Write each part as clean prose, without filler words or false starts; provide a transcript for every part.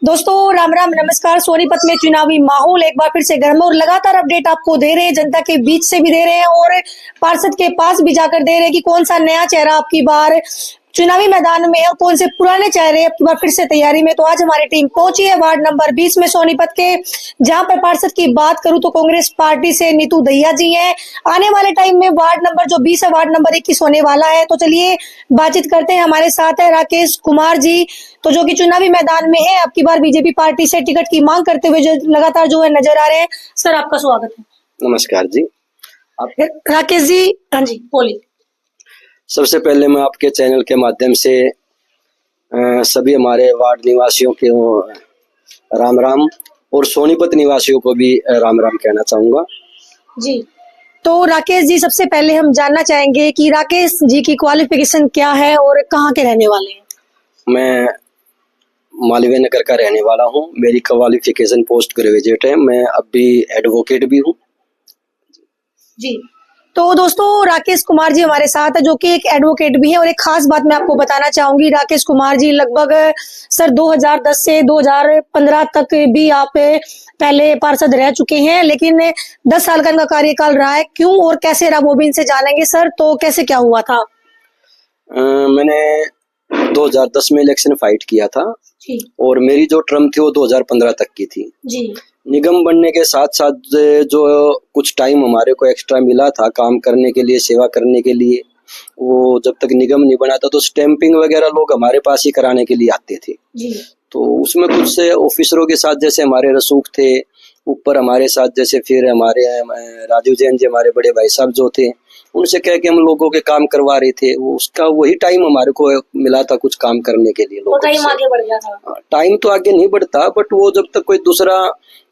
दोस्तों राम राम नमस्कार। सोनीपत में चुनावी माहौल एक बार फिर से गर्म और लगातार अपडेट आपको दे रहे हैं, जनता के बीच से भी दे रहे हैं और पार्षद के पास भी जाकर दे रहे हैं कि कौन सा नया चेहरा आपकी बार चुनावी मैदान में है और कौन से पुराने चेहरे आपकी बार फिर से तैयारी में। तो आज हमारी टीम पहुंची है वार्ड नंबर 20 में सोनीपत के, जहां पर पार्षद की बात करूं तो कांग्रेस पार्टी से नीतू दहिया जी हैं। आने वाले टाइम में वार्ड नंबर जो 20 है वार्ड नंबर 21 होने वाला है। तो चलिए बातचीत करते हैं। हमारे साथ है राकेश कुमार जी, तो जो कि चुनावी मैदान में है, आपकी बार बीजेपी पार्टी से टिकट की मांग करते हुए जो लगातार जो है नजर आ रहे हैं। सर आपका स्वागत है। नमस्कार जी। राकेश जी, हाँ जी बोलिए। सबसे पहले मैं आपके चैनल के माध्यम से सभी हमारे वार्ड निवासियों के राम राम और सोनीपत निवासियों को भी राम राम कहना चाहूंगा जी। तो राकेश जी, सबसे पहले हम जानना चाहेंगे कि राकेश जी की क्वालिफिकेशन क्या है और कहाँ के रहने वाले हैं। मैं मालवीय नगर का रहने वाला हूँ। मेरी क्वालिफिकेशन पोस्ट ग्रेजुएट है। मैं अभी एडवोकेट भी हूँ जी। तो दोस्तों राकेश कुमार जी हमारे साथ है, जो कि एक एडवोकेट भी है। और एक खास बात मैं आपको बताना चाहूंगी, राकेश कुमार जी लगभग सर 2010 से 2015 तक भी आप पहले पार्षद रह चुके हैं, लेकिन 10 साल का इनका कार्यकाल रहा है। क्यों और कैसे रहा वो भी इनसे जानेंगे। सर तो कैसे क्या हुआ था। मैंने 2010 में इलेक्शन फाइट किया था और मेरी जो टर्म थी वो 2015 तक की थी जी। निगम बनने के साथ साथ जो कुछ टाइम हमारे को एक्स्ट्रा मिला था काम करने के लिए, सेवा करने के लिए, वो जब तक निगम नहीं बना था तो स्टैंपिंग वगैरह लोग हमारे पास ही कराने के लिए आते थे जी। तो उसमें कुछ से ऑफिसरों के साथ जैसे हमारे रसूख थे, ऊपर हमारे साथ जैसे फिर हमारे राजू जैन जी हमारे बड़े भाई साहब जो थे, उनसे कह के हम लोगों के काम करवा रहे थे। वो उसका वही टाइम हमारे को मिला था कुछ काम करने के लिए। टाइम आगे बढ़ गया था। टाइम तो आगे नहीं बढ़ता, बट वो जब तक कोई दूसरा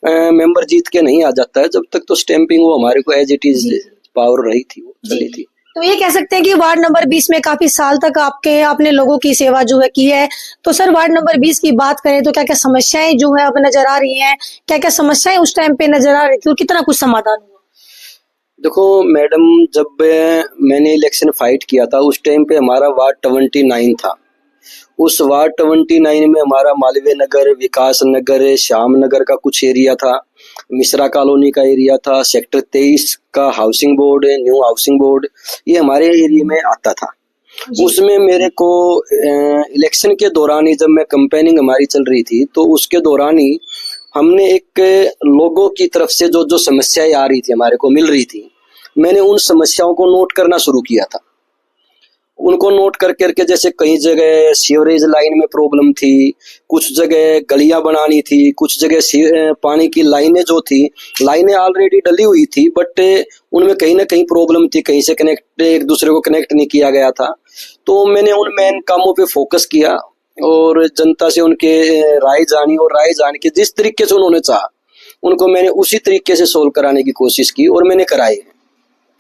मेंबर जीत के नहीं आ जाता है, जब तक तो स्टैंपिंग वो हमारे को एज इट इज पावर रही थी, वो चली थी। तो ये कह सकते हैं कि वार्ड नंबर 20 में काफी साल तक आपने लोगों की सेवा जो है की है। तो सर वार्ड नंबर 20 की बात करें तो क्या क्या समस्याएं जो है अब नजर आ रही हैं, क्या क्या समस्याएं उस टाइम पे नजर आ रही थी और कितना कुछ समाधान हुआ। देखो मैडम, जब मैंने इलेक्शन फाइट किया था उस टाइम पे हमारा वार्ड 29 था। उस वार्ड 29 में हमारा मालवीय नगर, विकास नगर, श्याम नगर का कुछ एरिया था, मिश्रा कॉलोनी का एरिया था, सेक्टर 23 का housing board, new housing board, ये हमारे एरिया में आता था। उसमें मेरे को इलेक्शन के दौरान ही, जब मैं कैंपेनिंग हमारी चल रही थी, तो उसके दौरान ही हमने एक लोगों की तरफ से जो समस्याएं आ रही थी हमारे को मिल रही थी, मैंने उन समस्याओं को नोट करना शुरू किया था। उनको नोट कर करके, जैसे कई जगह सीवरेज लाइन में प्रॉब्लम थी, कुछ जगह गलियां बनानी थी, कुछ जगह पानी की लाइनें जो थी, लाइनें ऑलरेडी डली हुई थी, बट उनमें कहीं ना कहीं प्रॉब्लम थी, कहीं से कनेक्ट एक दूसरे को कनेक्ट नहीं किया गया था। तो मैंने उन मेन कामों पे फोकस किया और जनता से उनके राय जानी, और राय जान के जिस तरीके से उन्होंने चाहा उनको मैंने उसी तरीके से सोल्व कराने की कोशिश की और मैंने कराए।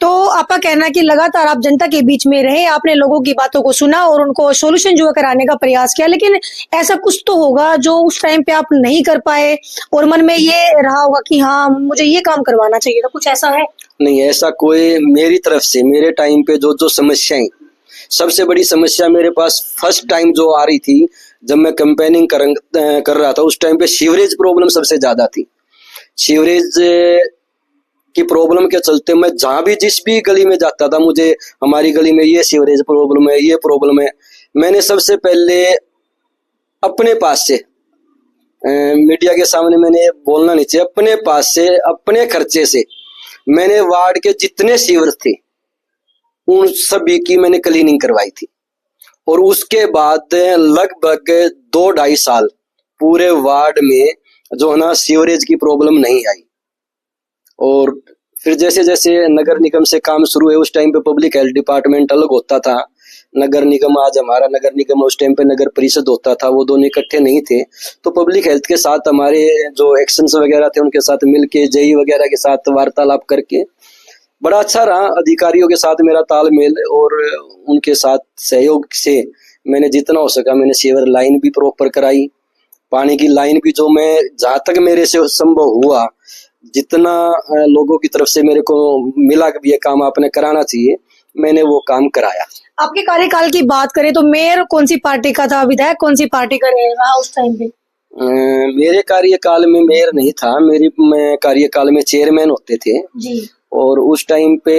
तो आपका कहना है कि लगातार आप जनता के बीच में रहे, आपने लोगों की बातों को सुना और उनको सोल्यूशन जो है कराने का प्रयास किया, लेकिन ऐसा कुछ तो होगा जो उस टाइम पे आप नहीं कर पाए और मन में ये रहा होगा कि हाँ मुझे ये काम करवाना चाहिए था, कुछ ऐसा है। नहीं, ऐसा कोई मेरी तरफ से मेरे टाइम पे जो समस्याएं, सबसे बड़ी समस्या मेरे पास फर्स्ट टाइम जो आ रही थी जब मैं कैंपेनिंग कर रहा था, उस टाइम पे सीवरेज प्रॉब्लम सबसे ज्यादा थी। सीवरेज की प्रॉब्लम के चलते मैं जहां भी जिस भी गली में जाता था, मुझे हमारी गली में ये सीवरेज प्रॉब्लम है, ये प्रॉब्लम है, मैंने सबसे पहले अपने पास से, मीडिया के सामने मैंने बोलना नहीं चाहिए, अपने पास से अपने खर्चे से मैंने वार्ड के जितने सीवर थे उन सभी की मैंने क्लीनिंग करवाई थी। और उसके बाद लगभग 2-2.5 साल पूरे वार्ड में जो है ना सीवरेज की प्रॉब्लम नहीं आई। और फिर जैसे जैसे नगर निगम से काम शुरू हुए, उस टाइम पे पब्लिक हेल्थ डिपार्टमेंट अलग होता था, नगर निगम आज हमारा नगर निगम, उस टाइम पे नगर परिषद होता था, वो दोनों इकट्ठे नहीं थे। तो पब्लिक हेल्थ के साथ हमारे जो एक्शंस वगैरह थे उनके साथ मिलके, जेई वगैरह के साथ वार्तालाप करके बड़ा अच्छा रहा। अधिकारियों के साथ मेरा तालमेल और उनके साथ सहयोग से मैंने जितना हो सका मैंने सीवर लाइन भी प्रॉपर कराई, पानी की लाइन भी जो मैं जहां तक मेरे से संभव हुआ, जितना लोगों की तरफ से मेरे को मिला कि ये काम आपने कराना चाहिए, मैंने वो काम कराया। आपके कार्यकाल की बात करें तो मेयर कौन सी पार्टी का था, विधायक कौन सी पार्टी का रहेगा उस टाइम पे? मेरे कार्यकाल में मेयर नहीं था, मैं कार्यकाल में चेयरमैन होते थे जी। और उस टाइम पे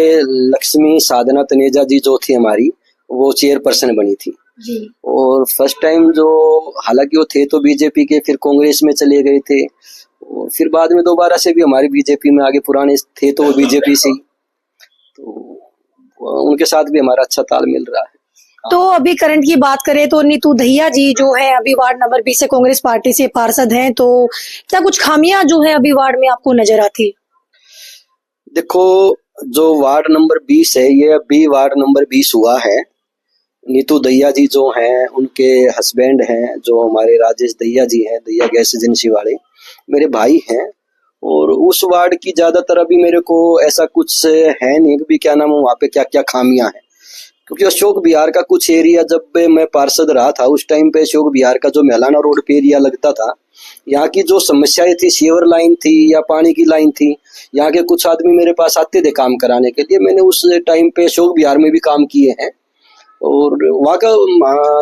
लक्ष्मी साधना तनेजा जी जो थी हमारी, वो चेयरपर्सन बनी थी जी। और फर्स्ट टाइम जो, हालांकि वो थे तो बीजेपी के, फिर कांग्रेस में चले गए थे और फिर बाद में दोबारा से भी हमारी बीजेपी में आगे, पुराने थे तो वो बीजेपी से ही, तो उनके साथ भी हमारा अच्छा तालमेल रहा है। तो अभी करंट की बात करें तो नीतू दहिया जी जो है अभी वार्ड नंबर 20 से कांग्रेस पार्टी से पार्षद हैं, तो क्या कुछ खामियां जो है अभी वार्ड में आपको नजर आती है? देखो, जो वार्ड नंबर 20 है, ये अभी वार्ड नंबर 20 हुआ है। नीतू दहिया जी जो हैं, उनके हस्बैंड हैं जो हमारे राजेश दहिया जी हैं, दहिया गैस एजेंसी वाले, मेरे भाई हैं। और उस वार्ड की ज्यादातर अभी मेरे को ऐसा कुछ है नहीं कि भी क्या नाम है वहाँ पे क्या क्या खामियां हैं, क्योंकि अशोक विहार का कुछ एरिया, जब मैं पार्षद रहा था उस टाइम पे अशोक विहार का जो मेलाना रोड पे एरिया लगता था, यहाँ की जो समस्याएं थी, सीवर लाइन थी या पानी की लाइन थी, यहाँ के कुछ आदमी मेरे पास आते थे काम कराने के लिए। मैंने उस टाइम पे अशोक विहार में भी काम किए हैं और वहाँ का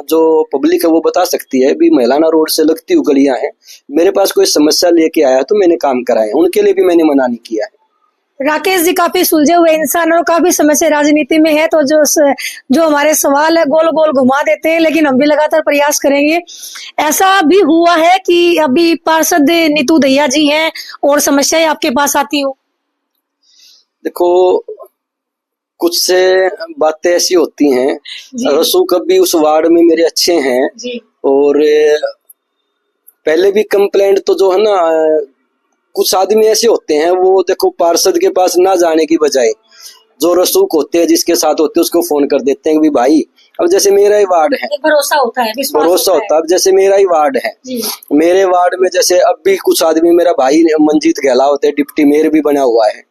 जो पब्लिक है वो बता सकती है भी, मेलाना रोड से लगती हुई गलियां हैं, मेरे पास कोई समस्या लेके आया तो मैंने काम कराया, उनके लिए भी मैंने मना नहीं किया है। राकेश जी काफी सुलझे हुए इंसान और काफी समय से राजनीति में है, तो जो हमारे सवाल है गोल गोल घुमा देते हैं, लेकिन हम भी लगातार प्रयास करेंगे। ऐसा भी हुआ है कि अभी पार्षद नीतू दहिया जी हैं और समस्याएं आपके पास आती हो? देखो, कुछ से बातें ऐसी होती हैं, रसू कभी उस वार्ड में मेरे अच्छे हैं जी। और पहले भी कंप्लेंट तो जो है ना, कुछ आदमी ऐसे होते हैं, वो देखो पार्षद के पास ना जाने की बजाय जो रसूख होते हैं, जिसके साथ होते हैं, उसको फोन कर देते हैं कि भाई, अब जैसे मेरा ही वार्ड है, भरोसा होता है, भरोसा होता है। अब जैसे मेरा ही वार्ड है, मेरे वार्ड में जैसे अब भी कुछ आदमी, मेरा भाई मंजीत गहलावत है, डिप्टी मेयर भी बना हुआ है,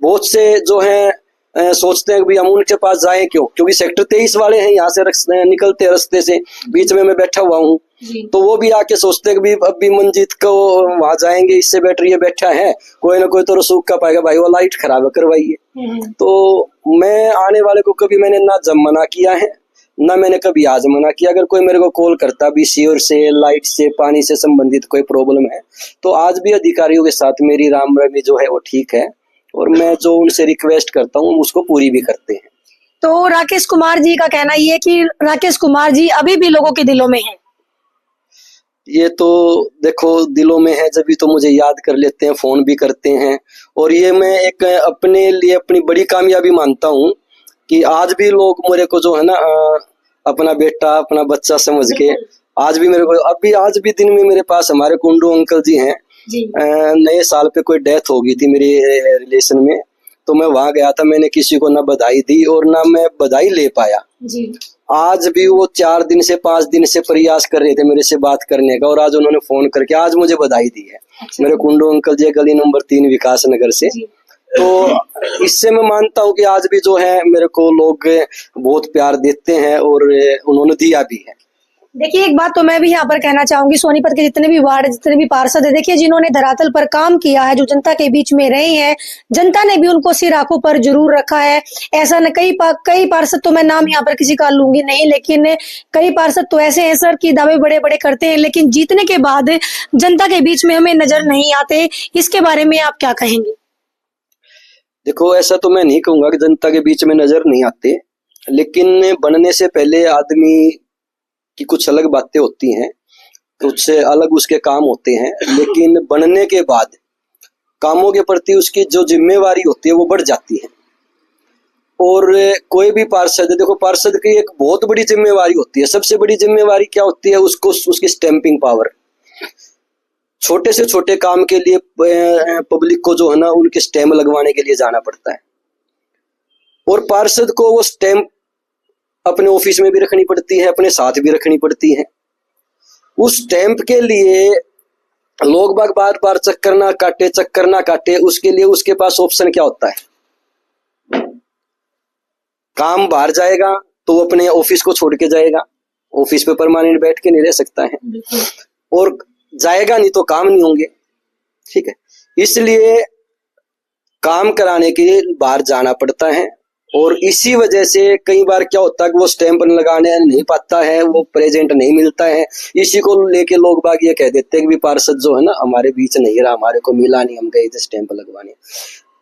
बहुत से जो है सोचते हैं कि हम उनके पास जाएं क्यों, क्योंकि सेक्टर 23 वाले हैं, यहाँ से निकलते रास्ते से, बीच में मैं बैठा हुआ हूँ, तो वो भी आके सोचते हैं कि अब भी मंजीत को वहां जाएंगे, इससे बेटर ये बैठा है, कोई ना कोई तो रसूख का पाएगा, भाई वो लाइट खराब है करवाइए। तो मैं आने वाले को कभी मैंने ना जब मना किया है, ना मैंने कभी आज मना किया। अगर कोई मेरे को कॉल करता भी सीवर से, लाइट से, पानी से संबंधित कोई प्रॉब्लम है, तो आज भी अधिकारियों के साथ मेरी राम रमी जो है वो ठीक है और मैं जो उनसे रिक्वेस्ट करता हूँ उसको पूरी भी करते हैं। तो राकेश कुमार जी का कहना ये कि राकेश कुमार जी अभी भी लोगों के दिलों में हैं। ये तो देखो, दिलों में है जब भी तो मुझे याद कर लेते हैं, फोन भी करते हैं, और ये मैं एक अपने लिए अपनी बड़ी कामयाबी मानता हूँ कि आज भी लोग मेरे को जो है ना अपना बेटा, अपना बच्चा समझ के आज भी मेरे को, अभी आज भी दिन में मेरे पास हमारे कुंडू अंकल जी हैं, नए साल पे कोई डेथ हो गई थी मेरे रिलेशन में, तो मैं वहां गया था, मैंने किसी को ना बधाई दी और ना मैं बधाई ले पाया जी। आज भी वो 4 दिन से 5 दिन से प्रयास कर रहे थे मेरे से बात करने का, और आज उन्होंने फोन करके आज मुझे बधाई दी है। अच्छा। मेरे कुंडू अंकल जी, गली नंबर 3 विकास नगर से। तो इससे मैं मानता हूँ कि आज भी जो है मेरे को लोग बहुत प्यार देते हैं और उन्होंने दिया भी है। देखिए, एक बात तो मैं भी यहाँ पर कहना चाहूंगी, सोनीपत के जितने भी वार्ड, जितने भी पार्षद है, देखिए जिन्होंने धरातल पर काम किया है, जो जनता के बीच में रहे हैं, जनता ने भी उनको सिर आंखों पर जरूर रखा है। ऐसा न कई पार्षद, तो मैं नाम यहाँ पर किसी का लूंगी नहीं, लेकिन कई पार्षद तो ऐसे हैं सर कि दावे बड़े बड़े करते हैं, लेकिन जीतने के बाद जनता के बीच में हमें नजर नहीं आते। इसके बारे में आप क्या कहेंगे? देखो, ऐसा तो मैं नहीं कहूंगा कि जनता के बीच में नजर नहीं आते, लेकिन बनने से पहले आदमी की कुछ अलग बातें होती हैं, कुछ अलग उसके काम होते हैं, लेकिन बनने के बाद कामों के प्रति उसकी जो जिम्मेवारी होती है वो बढ़ जाती है। और कोई भी पार्षद, देखो पार्षद की एक बहुत बड़ी जिम्मेवारी होती है, सबसे बड़ी जिम्मेवारी क्या होती है, उसको उसकी स्टैंपिंग पावर। छोटे से छोटे काम के लिए पब्लिक को जो है ना उनके स्टैम्प लगवाने के लिए जाना पड़ता है, और पार्षद को वो स्टैम्प अपने ऑफिस में भी रखनी पड़ती है, अपने साथ भी रखनी पड़ती है। उस स्टैंप के लिए लोग बाग बार बार चक्कर ना काटे, उसके लिए उसके पास ऑप्शन क्या होता है, काम बाहर जाएगा तो वो अपने ऑफिस को छोड़ के जाएगा, ऑफिस पे परमानेंट बैठ के नहीं रह सकता है, और जाएगा नहीं तो काम नहीं होंगे, ठीक है। इसलिए काम कराने के लिए बाहर जाना पड़ता है, और इसी वजह से कई बार क्या होता है कि वो स्टैंप लगाने नहीं पाता है, वो प्रेजेंट नहीं मिलता है। इसी को लेके लोग बाग ये कह देते हैं कि भी पार्षद जो है ना हमारे बीच नहीं रहा, हमारे को मिला नहीं, हम गए थे स्टैंप लगवाने।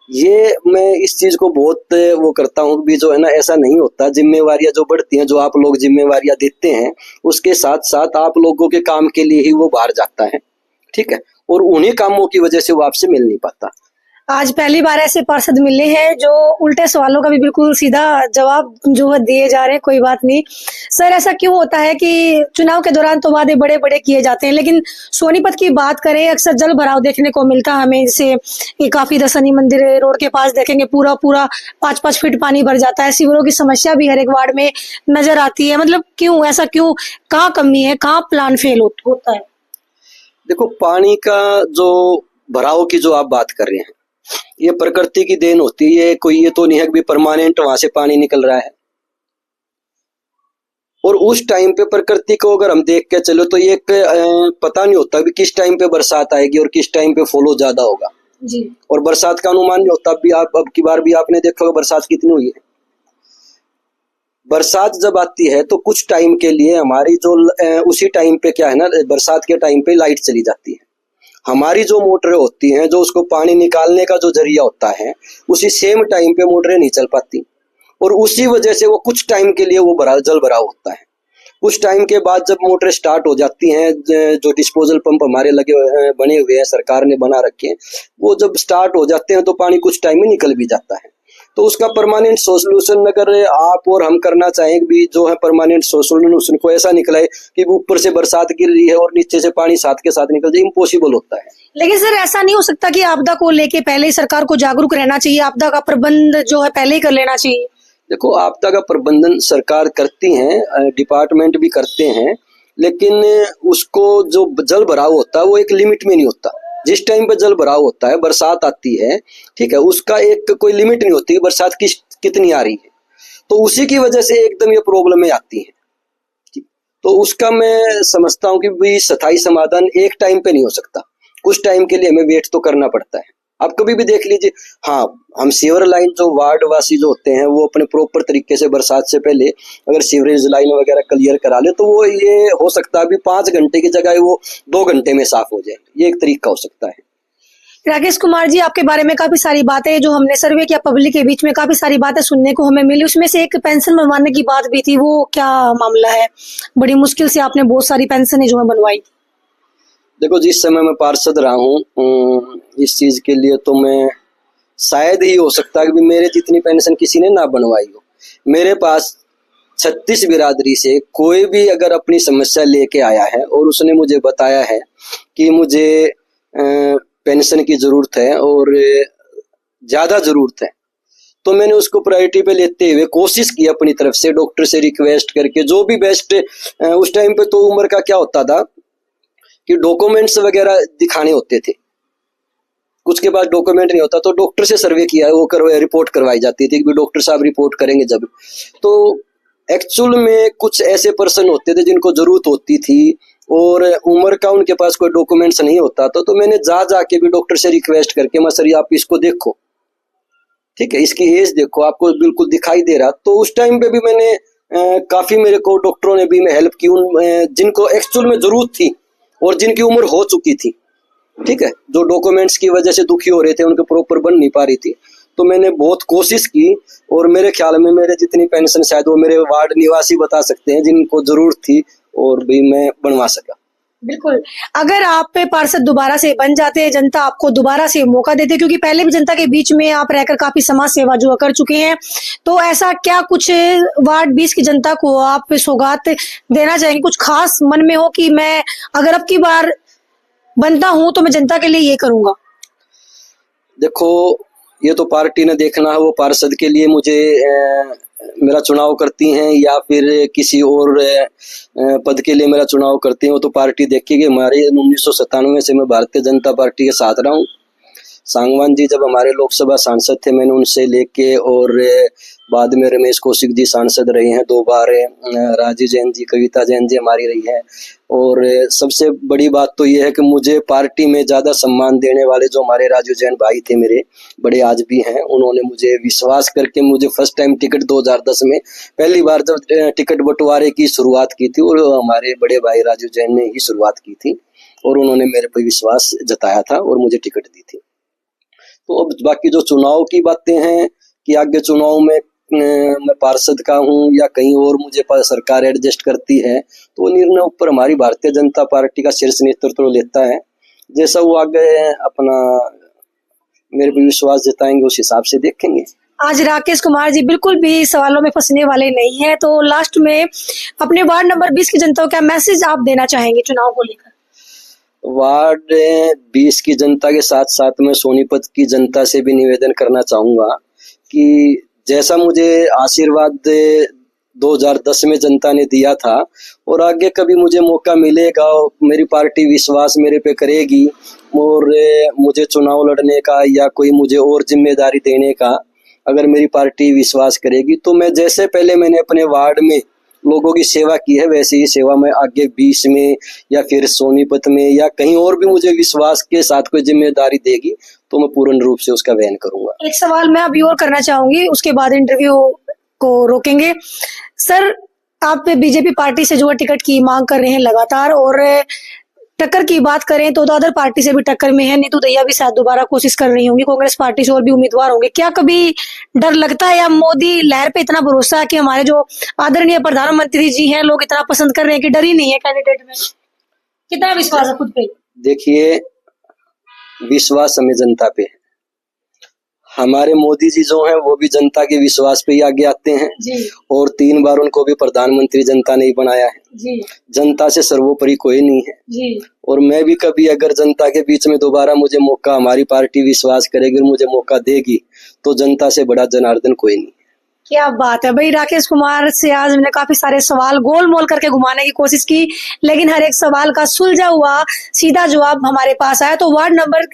ये मैं इस चीज को बहुत वो करता हूँ भी जो है ना ऐसा नहीं होता। जिम्मेवारियां जो बढ़ती हैं, जो आप लोग जिम्मेवारियां देते हैं, उसके साथ साथ आप लोगों के काम के लिए ही वो बाहर जाता है, ठीक है, और उन्हीं कामों की वजह से वो आपसे मिल नहीं पाता। आज पहली बार ऐसे पार्षद मिले हैं जो उल्टे सवालों का भी बिल्कुल सीधा जवाब जो है दिए जा रहे हैं। कोई बात नहीं सर, ऐसा क्यों होता है कि चुनाव के दौरान तो वादे बड़े बड़े किए जाते हैं, लेकिन सोनीपत की बात करें अक्सर जल भराव देखने को मिलता है हमें। जैसे ये काफी दर्शनीय मंदिर रोड के पास देखेंगे, पूरा पूरा 5-5 फीट पानी भर जाता है। सीवरों की समस्या भी हर एक वार्ड में नजर आती है। मतलब क्यों ऐसा, क्यों, कहाँ कमी है, कहाँ प्लान फेल होता है? देखो, पानी का जो भराव की जो आप बात कर रहे हैं, ये प्रकृति की देन होती है। कोई ये तो नहीं है कि परमानेंट वहां से पानी निकल रहा है। और उस टाइम पे प्रकृति को अगर हम देख के चलो तो ये पता नहीं होता भी किस टाइम पे बरसात आएगी और किस टाइम पे फ्लो ज्यादा होगा जी। और बरसात का अनुमान नहीं होता। भी आप अब की बार भी आपने देखा होगा बरसात कितनी हुई है। बरसात जब आती है तो कुछ टाइम के लिए हमारी जो उसी टाइम पे क्या है ना, बरसात के टाइम पे लाइट चली जाती है। हमारी जो मोटरें होती हैं, जो उसको पानी निकालने का जो जरिया होता है, उसी सेम टाइम पे मोटरें नहीं चल पाती और उसी वजह से वो कुछ टाइम के लिए वो जल भराव होता है। कुछ टाइम के बाद जब मोटरें स्टार्ट हो जाती हैं, जो डिस्पोजल पंप हमारे लगे बने हुए हैं, सरकार ने बना रखे हैं, वो जब स्टार्ट हो जाते हैं तो पानी कुछ टाइम में निकल भी जाता है। तो उसका परमानेंट सोल्यूशन अगर आप और हम करना चाहें भी जो है परमानेंट सोल्यूशन को ऐसा निकले कि ऊपर से बरसात गिर रही है और नीचे से पानी साथ के साथ निकल जाए, इम्पॉसिबल होता है। लेकिन सर ऐसा नहीं हो सकता कि आपदा को लेके पहले ही सरकार को जागरूक रहना चाहिए, आपदा का प्रबंध जो है पहले ही कर लेना चाहिए? देखो, आपदा का प्रबंधन सरकार करती है, डिपार्टमेंट भी करते हैं, लेकिन उसको जो जल भराव होता है वो एक लिमिट में नहीं होता। जिस टाइम पे जल भराव होता है, बरसात आती है, ठीक है, उसका एक कोई लिमिट नहीं होती बरसात कितनी आ रही है, तो उसी की वजह से एकदम ये प्रॉब्लमें आती हैं। तो उसका मैं समझता हूँ कि भाई स्थायी समाधान एक टाइम पे नहीं हो सकता, कुछ टाइम के लिए हमें वेट तो करना पड़ता है। आप कभी भी देख लीजिए, हाँ, हम सीवर लाइन जो वार्ड वासी जो होते हैं वो अपने प्रॉपर तरीके से बरसात से पहले अगर सीवरेज लाइन वगैरह क्लियर करा ले तो वो ये हो सकता है भी 5 घंटे की जगह वो 2 घंटे में साफ हो जाए। ये एक तरीका हो सकता है। राकेश कुमार जी, आपके बारे में काफी सारी बातें जो हमने सर्वे किया पब्लिक के बीच में, काफी सारी बातें सुनने को हमें मिली। उसमें से एक पेंशन बनवाने की बात भी थी, वो क्या मामला है? बड़ी मुश्किल से आपने बहुत सारी पेंशन जो है बनवाई। देखो, जिस समय मैं पार्षद रहा हूँ इस चीज के लिए तो मैं शायद ही हो सकता है कि मेरे जितनी पेंशन किसी ने ना बनवाई हो। मेरे पास 36 बिरादरी से कोई भी अगर अपनी समस्या लेके आया है और उसने मुझे बताया है कि मुझे पेंशन की जरूरत है और ज्यादा जरूरत है, तो मैंने उसको प्रायोरिटी पे लेते हुए कोशिश की अपनी तरफ से, डॉक्टर से रिक्वेस्ट करके जो भी बेस्ट। उस टाइम पे तो उम्र का क्या होता था कि डॉक्यूमेंट्स वगैरह दिखाने होते थे, कुछ के पास डॉक्यूमेंट नहीं होता तो डॉक्टर से सर्वे किया, वो रिपोर्ट करवाई जाती थी कि डॉक्टर साहब रिपोर्ट करेंगे जब। तो एक्चुअल में कुछ ऐसे पर्सन होते थे जिनको जरूरत होती थी और उम्र का उनके पास कोई डॉक्यूमेंट्स नहीं होता था, तो मैंने जाके भी डॉक्टर से रिक्वेस्ट करके, मैं सर आप इसको देखो, ठीक है, इसकी एज देखो, आपको बिल्कुल दिखाई दे रहा। तो उस टाइम पे भी मैंने काफी मेरे को डॉक्टरों ने भी मैं हेल्प की, उन जिनको एक्चुअल में जरूरत थी और जिनकी उम्र हो चुकी थी, ठीक है, जो डॉक्यूमेंट्स की वजह से दुखी हो रहे थे, उनके प्रॉपर बन नहीं पा रही थी। तो मैंने बहुत कोशिश की और मेरे ख्याल में मेरे जितनी पेंशन शायद वो मेरे वार्ड निवासी बता सकते हैं जिनको जरूरत थी और भी मैं बनवा सका। बिल्कुल, अगर आप पे पार्षद दोबारा से बन जाते हैं, जनता आपको दोबारा से मौका देते, क्योंकि पहले भी जनता के बीच में आप रहकर काफी समाज सेवा जो कर चुके हैं, तो ऐसा क्या कुछ वार्ड 20 की जनता को आप सौगात देना चाहेंगे? कुछ खास मन में हो कि मैं अगर अब की बार बनता हूं तो मैं जनता के लिए ये करूंगा? देखो, ये तो पार्टी ने देखना है, वो पार्षद के लिए मुझे मेरा चुनाव करती हैं या फिर किसी और पद के लिए मेरा चुनाव करती हैं, वो तो पार्टी देखेगी। हमारे 1997 से मैं भारतीय जनता पार्टी के साथ रहा हूँ। सांगवान जी जब हमारे लोकसभा सांसद थे, मैंने उनसे लेके और बाद में रमेश कौशिक जी सांसद रहे हैं 2 बार, राजीव जैन जी, कविता जैन जी हमारी रही है। और सबसे बड़ी बात तो ये है कि मुझे पार्टी में ज़्यादा सम्मान देने वाले जो हमारे राजीव जैन भाई थे, मेरे बड़े आज भी हैं, उन्होंने मुझे विश्वास करके मुझे फर्स्ट टाइम टिकट 2010 में पहली बार जब टिकट बंटवारे की शुरुआत की थी, और हमारे बड़े भाई राजीव जैन ने ही शुरुआत की थी, और उन्होंने मेरे पर विश्वास जताया था और मुझे टिकट दी थी। तो अब बाकी जो चुनाव की बातें हैं कि आगे चुनाव में मैं पार्षद का हूं या कहीं और मुझे सरकार एडजस्ट करती है, तो निर्णय ऊपर हमारी भारतीय जनता पार्टी का शीर्ष नेतृत्व लेता है। जैसा वो आगे अपना मेरे पे विश्वास जताएंगे उस हिसाब से देखेंगे। आज राकेश कुमार जी बिल्कुल भी सवालों में फंसने वाले नहीं है, तो लास्ट में अपने वार्ड नंबर 20 की जनता को क्या मैसेज आप देना चाहेंगे चुनाव को लेकर? वार्ड 20 की जनता के साथ साथ मैं सोनीपत की जनता से भी निवेदन करना चाहूंगा कि जैसा मुझे आशीर्वाद 2010 में जनता ने दिया था, और आगे कभी मुझे मौका मिलेगा, मेरी पार्टी विश्वास मेरे पे करेगी और मुझे चुनाव लड़ने का या कोई मुझे और जिम्मेदारी देने का अगर मेरी पार्टी विश्वास करेगी, तो मैं जैसे पहले मैंने अपने वार्ड में लोगों की सेवा की है, वैसे ही सेवा मैं आगे 20 में या फिर सोनीपत में या कहीं और भी मुझे विश्वास के साथ कोई जिम्मेदारी देगी तो मैं पूर्ण रूप से उसका वहन करूंगा। एक सवाल मैं अभी और करना चाहूंगी, उसके बाद इंटरव्यू को रोकेंगे। सर, आप बीजेपी पार्टी से जो टिकट की मांग कर रहे हैं लगातार, और टक्कर की बात करें तो अदर पार्टी से भी टक्कर में है, नीतू दहिया भी शायद दोबारा कोशिश कर रही होंगी, कांग्रेस पार्टी से और भी उम्मीदवार होंगे। क्या कभी डर लगता है या मोदी लहर पे इतना भरोसा है कि हमारे जो आदरणीय प्रधानमंत्री जी हैं लोग इतना पसंद कर रहे हैं कि डर ही नहीं है कैंडिडेट में? कितना विश्वास है खुद पे? देखिए, विश्वास हमें जनता पे है। हमारे मोदी जी जो हैं वो भी जनता के विश्वास पे ही आगे आते हैं जी। और 3 बार उनको भी प्रधानमंत्री जनता ने ही बनाया है जी। जनता से सर्वोपरि कोई नहीं है जी। और मैं भी कभी अगर जनता के बीच में दोबारा मुझे मौका, हमारी पार्टी विश्वास करेगी और मुझे मौका देगी, तो जनता से बड़ा जनार्दन कोई नहीं। क्या बात है भाई। राकेश कुमार से आज हमने काफी सारे सवाल गोल मोल करके घुमाने की कोशिश की, लेकिन हर एक सवाल का सुलझा हुआ सीधा जवाब हमारे पास आया। तो वार्ड नंबर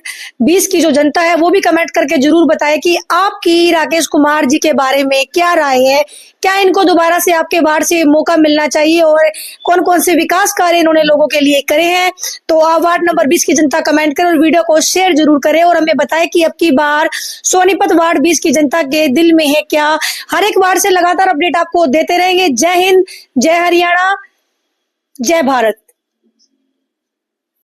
20 की जो जनता है वो भी कमेंट करके जरूर बताए कि आपकी राकेश कुमार जी के बारे में क्या राय है, क्या इनको दोबारा से आपके वार्ड से मौका मिलना चाहिए और कौन कौन से विकास कार्य इन्होंने लोगों के लिए करे हैं। तो आप वार्ड नंबर 20 की जनता कमेंट करें और वीडियो को शेयर जरूर करें और हमें बताएं कि अब की बार सोनीपत वार्ड 20 की जनता के दिल में है क्या। हर एक वार्ड से लगातार अपडेट आपको देते रहेंगे। जय हिंद, जय हरियाणा, जय भारत।